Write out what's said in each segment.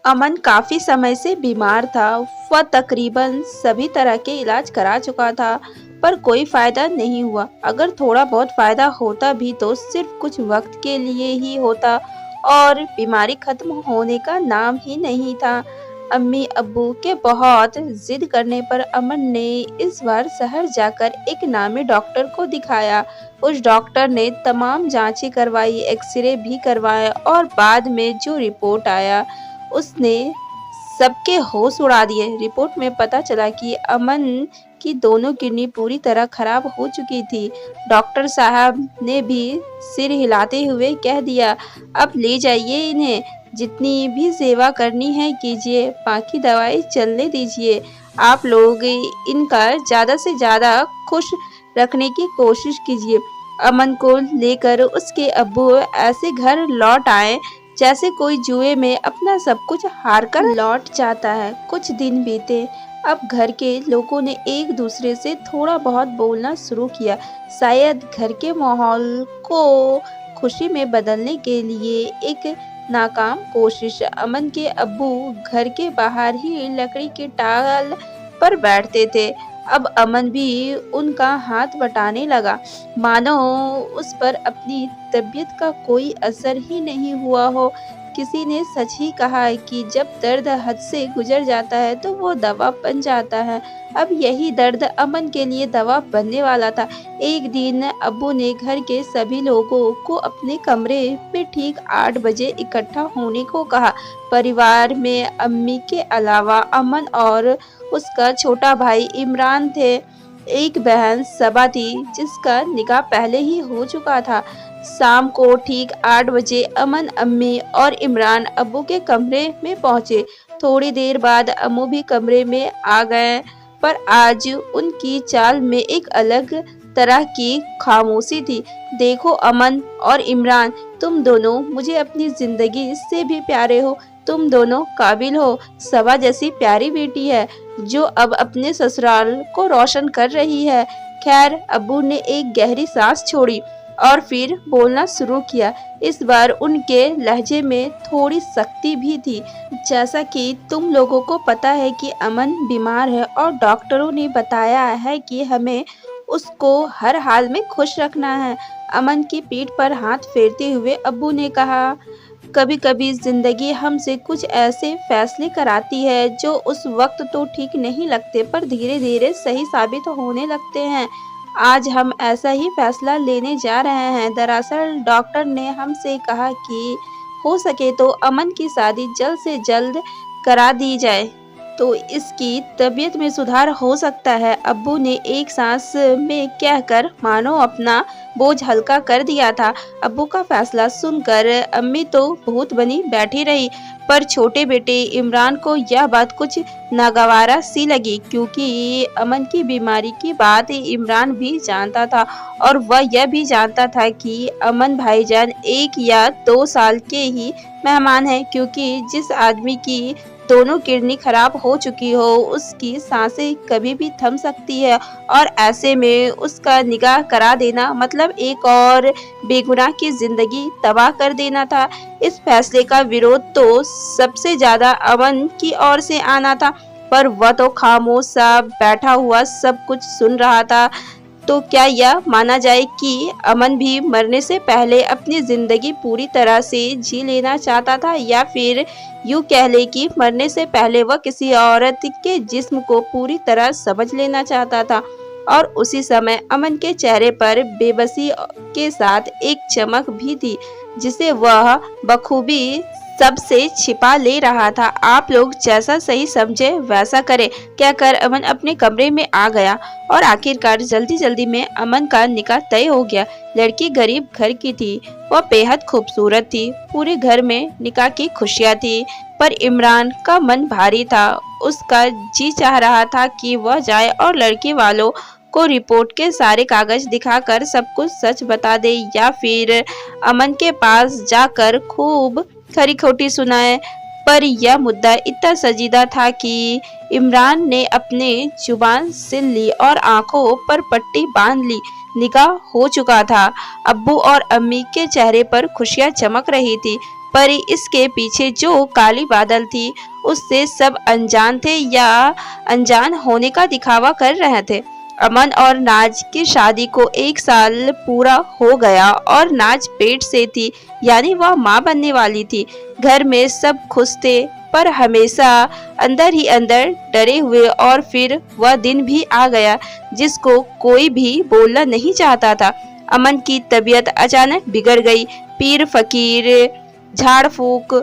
अमन काफ़ी समय से बीमार था। वह तकरीबन सभी तरह के इलाज करा चुका था, पर कोई फ़ायदा नहीं हुआ। अगर थोड़ा बहुत फ़ायदा होता भी तो सिर्फ कुछ वक्त के लिए ही होता और बीमारी खत्म होने का नाम ही नहीं था। अम्मी अब्बू के बहुत जिद करने पर अमन ने इस बार शहर जाकर एक नामी डॉक्टर को दिखाया। उस डॉक्टर ने तमाम जांचें करवाई, एक्सरे भी करवाए और बाद में जो रिपोर्ट आया उसने सबके होश उड़ा दिए। रिपोर्ट में पता चला कि अमन की दोनों किडनी पूरी तरह खराब हो चुकी थी। डॉक्टर साहब ने भी सिर हिलाते हुए कह दिया, अब ले जाइए इन्हें, जितनी भी सेवा करनी है कीजिए, बाकी दवाई चलने दीजिए। आप लोग इनका ज़्यादा से ज़्यादा खुश रखने की कोशिश कीजिए। अमन को लेकर उसके अब्बू ऐसे घर लौट आए जैसे कोई जुए में अपना सब कुछ हार कर लौट जाता है। कुछ दिन बीते। अब घर के लोगों ने एक दूसरे से थोड़ा बहुत बोलना शुरू किया। शायद घर के माहौल को खुशी में बदलने के लिए एक नाकाम कोशिश। अमन के अब्बू घर के बाहर ही लकड़ी के टाल पर बैठते थे। अब अमन भी उनका हाथ बटाने लगा, मानो उस पर अपनी तबीयत का कोई असर ही नहीं हुआ हो। किसी ने सच ही कहा है कि जब दर्द हद से गुजर जाता है तो वो दवा बन जाता है। अब यही दर्द अमन के लिए दवा बनने वाला था। एक दिन अब्बू ने घर के सभी लोगों को अपने कमरे में ठीक 8 बजे इकट्ठा होने को कहा। परिवार में अम्मी के अलावा अमन और उसका छोटा भाई इमरान थे। एक बहन सबा थी जिसका निकाह पहले ही हो चुका था। शाम को ठीक 8 बजे अमन, अम्मी और इमरान अब्बू के कमरे में पहुंचे। थोड़ी देर बाद अम्मू भी कमरे में आ गए, पर आज उनकी चाल में एक अलग तरह की खामोशी थी। देखो अमन और इमरान, तुम दोनों मुझे अपनी जिंदगी से भी प्यारे हो। तुम दोनों काबिल हो। सबा जैसी प्यारी बेटी है जो अब अपने ससुराल को रोशन कर रही है। खैर, अब्बू ने एक गहरी सांस छोड़ी और फिर बोलना शुरू किया। इस बार उनके लहजे में थोड़ी सख्ती भी थी। जैसा कि तुम लोगों को पता है कि अमन बीमार है और डॉक्टरों ने बताया है कि हमें उसको हर हाल में खुश रखना है। अमन की पीठ पर हाथ फेरते हुए अब्बू ने कहा, कभी कभी जिंदगी हमसे कुछ ऐसे फैसले कराती है जो उस वक्त तो ठीक नहीं लगते, पर धीरे धीरे सही साबित होने लगते हैं। आज हम ऐसा ही फैसला लेने जा रहे हैं। दरअसल डॉक्टर ने हमसे कहा कि हो सके तो अमन की शादी जल्द से जल्द करा दी जाए, तो इसकी तबीयत में सुधार हो सकता है। अब्बू ने एक सांस में कहकर मानो अपना बोझ हल्का कर दिया था। अब्बू का फैसला सुनकर अम्मी तो भूत बनी बैठी रही, पर छोटे बेटे इमरान को यह बात कुछ नागवारा सी लगी, क्योंकि अमन की बीमारी की बात इमरान भी जानता था और वह यह भी जानता था कि अमन भाईजान 1 या 2 साल के ही मेहमान है, क्योंकि जिस आदमी की दोनों किडनी खराब हो चुकी हो उसकी सांसें कभी भी थम सकती है, और ऐसे में उसका निकाह करा देना मतलब एक और बेगुनाह की जिंदगी तबाह कर देना था। इस फैसले का विरोध तो सबसे ज्यादा अमन की ओर से आना था, पर वह तो खामोश सा बैठा हुआ सब कुछ सुन रहा था। तो क्या यह माना जाए कि अमन भी मरने से पहले अपनी जिंदगी पूरी तरह से जी लेना चाहता था, या फिर यूँ कह ले कि मरने से पहले वह किसी औरत के जिस्म को पूरी तरह समझ लेना चाहता था। और उसी समय अमन के चेहरे पर बेबसी के साथ एक चमक भी थी जिसे वह बखूबी सबसे छिपा ले रहा था। आप लोग जैसा सही समझे वैसा करें, कहकर अमन अपने कमरे में आ गया और आखिरकार जल्दी जल्दी में अमन का निकाह तय हो गया। लड़की गरीब घर की थी, वह बेहद खूबसूरत थी। पूरे घर में निकाह की खुशियाँ थी, पर इमरान का मन भारी था। उसका जी चाह रहा था कि वह जाए और लड़की वालों को रिपोर्ट के सारे कागज दिखाकर सब कुछ सच बता दे, या फिर अमन के पास जाकर खूब खरी खोटी सुनाए। पर यह मुद्दा इतना संजीदा था कि इमरान ने अपने जुबान सिल ली और आंखों पर पट्टी बांध ली। निकाह हो चुका था। अब्बू और अम्मी के चेहरे पर खुशियां चमक रही थी। पर इसके पीछे जो काली बादल थी उससे सब अनजान थे या अनजान होने का दिखावा कर रहे थे। अमन और नाज की शादी को 1 साल पूरा हो गया और नाज पेट से थी, यानी वह माँ बनने वाली थी। घर में सब खुश थे पर हमेशा अंदर ही अंदर डरे हुए। और फिर वह दिन भी आ गया जिसको कोई भी बोलना नहीं चाहता था। अमन की तबीयत अचानक बिगड़ गई। पीर फकीर झाड़ फूक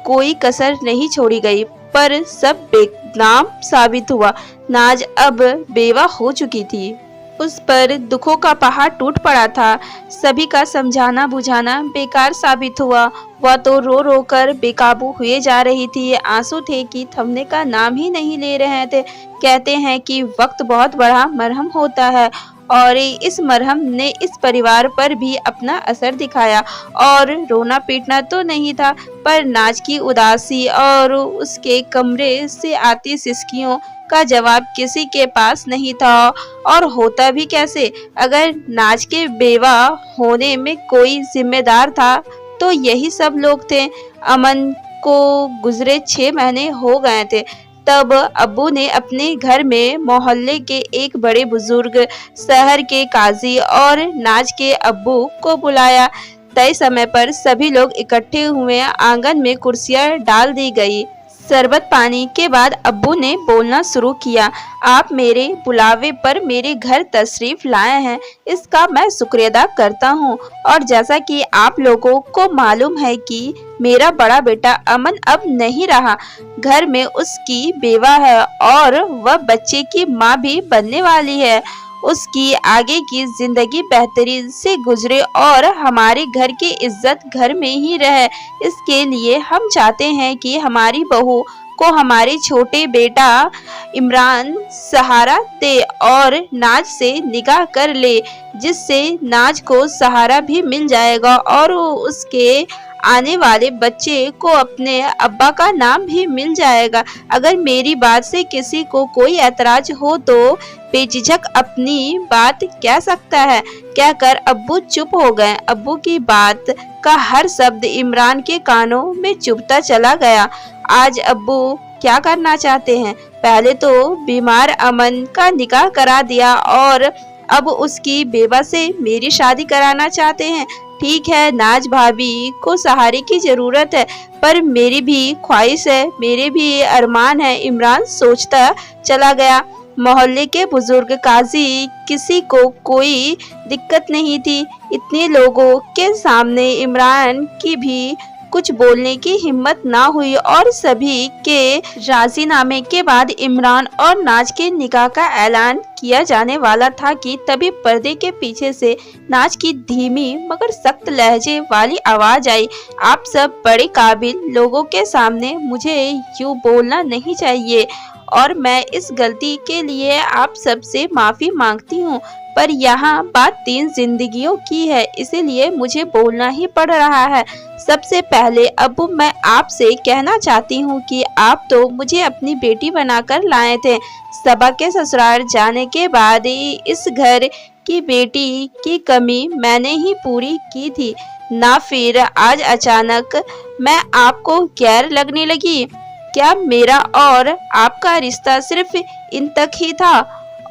कोई कसर नहीं छोड़ी गई, पर सब बेनाम साबित हुआ। नाज अब बेवा हो चुकी थी। उस पर दुखों का पहाड़ टूट पड़ा था। सभी का समझाना बुझाना बेकार साबित हुआ। वह तो रो रो कर बेकाबू हुए जा रही थी। आंसू थे कि थमने का नाम ही नहीं ले रहे थे। कहते हैं कि वक्त बहुत बड़ा मरहम होता है और इस मरहम ने इस परिवार पर भी अपना असर दिखाया। और रोना पीटना तो नहीं था, पर नाज की उदासी और उसके कमरे से आती सिसकियों का जवाब किसी के पास नहीं था। और होता भी कैसे? अगर नाज के बेवा होने में कोई जिम्मेदार था तो यही सब लोग थे। अमन को गुजरे 6 महीने हो गए थे तब अब्बू ने अपने घर में मोहल्ले के एक बड़े बुजुर्ग, शहर के काजी और नाज के अब्बू को बुलाया। तय समय पर सभी लोग इकट्ठे हुए। आंगन में कुर्सियां डाल दी गई। शरबत पानी के बाद अब्बू ने बोलना शुरू किया। आप मेरे बुलावे पर मेरे घर तशरीफ लाए हैं, इसका मैं शुक्रिया अदा करता हूँ। और जैसा कि आप लोगों को मालूम है कि मेरा बड़ा बेटा अमन अब नहीं रहा। घर में उसकी बेवा है और वह बच्चे की माँ भी बनने वाली है। उसकी आगे की जिंदगी बेहतरीन से गुजरे और हमारे घर की इज्जत घर में ही रहे। इसके लिए हम चाहते हैं कि हमारी बहू को हमारे छोटे बेटा इमरान सहारा दे और नाज से निकाह कर ले, जिससे नाज को सहारा भी मिल जाएगा और उसके आने वाले बच्चे को अपने अब्बा का नाम भी मिल जाएगा। अगर मेरी बात से किसी को कोई ऐतराज हो तो बेझिझक अपनी बात कह सकता है। कहकर अब्बू चुप हो गए। अब्बू की बात का हर शब्द इमरान के कानों में चुभता चला गया। आज अब्बू क्या करना चाहते हैं? पहले तो बीमार अमन का निकाह करा दिया और अब उसकी बेवा से मेरी शादी कराना चाहते हैं। ठीक है, नाज भाभी को सहारे की जरूरत है, पर मेरी भी ख्वाहिश है, मेरे भी अरमान है। इमरान सोचता चला गया। मोहल्ले के बुजुर्ग काजी किसी को कोई दिक्कत नहीं थी। इतने लोगों के सामने इमरान की भी कुछ बोलने की हिम्मत ना हुई और सभी के राजीनामे के बाद इमरान और नाज के निकाह का ऐलान किया जाने वाला था कि तभी पर्दे के पीछे से नाज की धीमी मगर सख्त लहजे वाली आवाज आई। आप सब बड़े काबिल लोगों के सामने मुझे यूँ बोलना नहीं चाहिए और मैं इस गलती के लिए आप सबसे माफी मांगती हूँ, पर यहाँ बात 3 जिंदगियों की है, इसीलिए मुझे बोलना ही पड़ रहा है। सबसे पहले अब्बू, मैं आपसे कहना चाहती हूँ कि आप तो मुझे अपनी बेटी बनाकर लाए थे। सबा के ससुराल जाने के बाद इस घर की बेटी की कमी मैंने ही पूरी की थी ना, फिर आज अचानक मैं आपको गैर लगने लगी। क्या मेरा और आपका रिश्ता सिर्फ इन तक ही था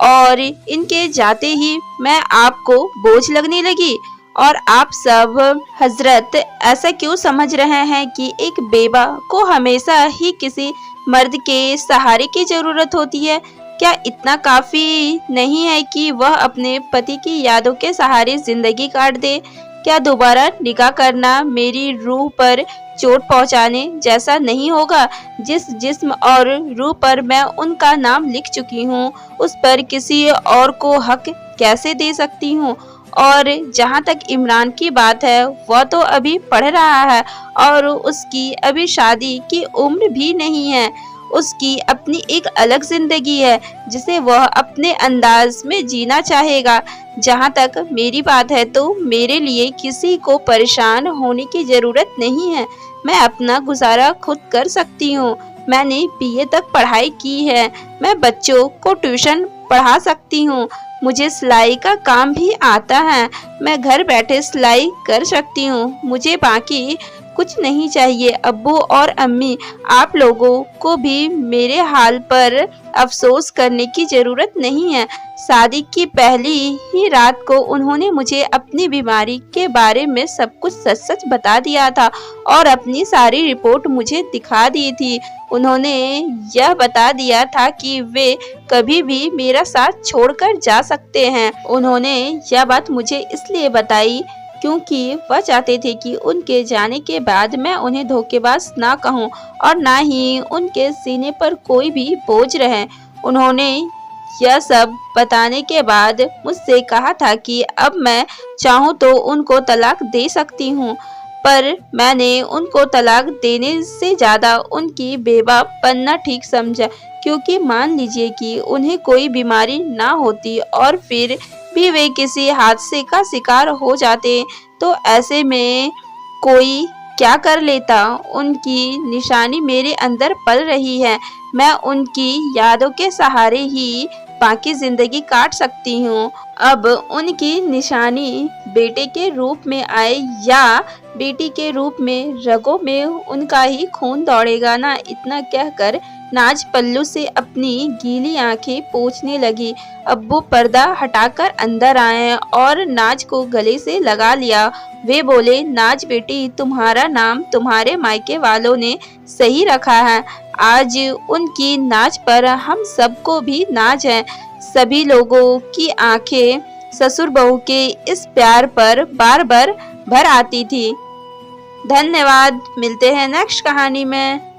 और इनके जाते ही मैं आपको बोझ लगने लगी? और आप सब हजरत ऐसा क्यों समझ रहे हैं कि एक बेवा को हमेशा ही किसी मर्द के सहारे की जरूरत होती है? क्या इतना काफी नहीं है कि वह अपने पति की यादों के सहारे जिंदगी काट दे? क्या दोबारा निकाह करना मेरी रूह पर चोट पहुंचाने जैसा नहीं होगा? जिस जिस्म और रूह पर मैं उनका नाम लिख चुकी हूँ, उस पर किसी और को हक कैसे दे सकती हूँ? और जहाँ तक इमरान की बात है, वह तो अभी पढ़ रहा है और उसकी अभी शादी की उम्र भी नहीं है। उसकी अपनी एक अलग जिंदगी है जिसे वह अपने अंदाज में जीना चाहेगा। जहाँ तक मेरी बात है तो मेरे लिए किसी को परेशान होने की जरूरत नहीं है। मैं अपना गुजारा खुद कर सकती हूँ। मैंने बीए तक पढ़ाई की है। मैं बच्चों को ट्यूशन पढ़ा सकती हूँ। मुझे सिलाई का काम भी आता है। मैं घर बैठे सिलाई कर सकती हूँ। मुझे बाकी कुछ नहीं चाहिए। अब्बू और अम्मी, आप लोगों को भी मेरे हाल पर अफसोस करने की ज़रूरत नहीं है। शादी की पहली ही रात को उन्होंने मुझे अपनी बीमारी के बारे में सब कुछ सच-सच बता दिया था और अपनी सारी रिपोर्ट मुझे दिखा दी थी। उन्होंने यह बता दिया था कि वे कभी भी मेरा साथ छोड़कर जा सकते हैं। उन्होंने यह बात मुझे इसलिए बताई क्योंकि वह चाहते थे कि उनके जाने के बाद मैं उन्हें धोखेबाज ना कहूं और ना ही उनके सीने पर कोई भी बोझ रहे। उन्होंने यह सब बताने के बाद मुझसे कहा था कि अब मैं चाहूँ तो उनको तलाक दे सकती हूँ, पर मैंने उनको तलाक देने से ज़्यादा उनकी बेवा बनना ठीक समझा, क्योंकि मान लीजिए कि उन्हें कोई बीमारी ना होती और फिर भी वे किसी हादसे का शिकार हो जाते तो ऐसे में कोई क्या कर लेता। उनकी निशानी मेरे अंदर पल रही है। मैं उनकी यादों के सहारे ही बाकी जिंदगी काट सकती हूँ। अब उनकी निशानी बेटे के रूप में आए या बेटी के रूप में, रगों में उनका ही खून दौड़ेगा ना। इतना कहकर नाज पल्लू से अपनी गीली आंखें पोंछने लगी। अब्बू पर्दा हटाकर अंदर आए और नाज को गले से लगा लिया। वे बोले, नाज बेटी, तुम्हारा नाम तुम्हारे मायके वालों ने सही रखा है। आज उनकी नाज पर हम सबको भी नाज है। सभी लोगों की आंखें ससुर बहू के इस प्यार पर बार बार भर आती थी। धन्यवाद। मिलते हैं नेक्स्ट कहानी में।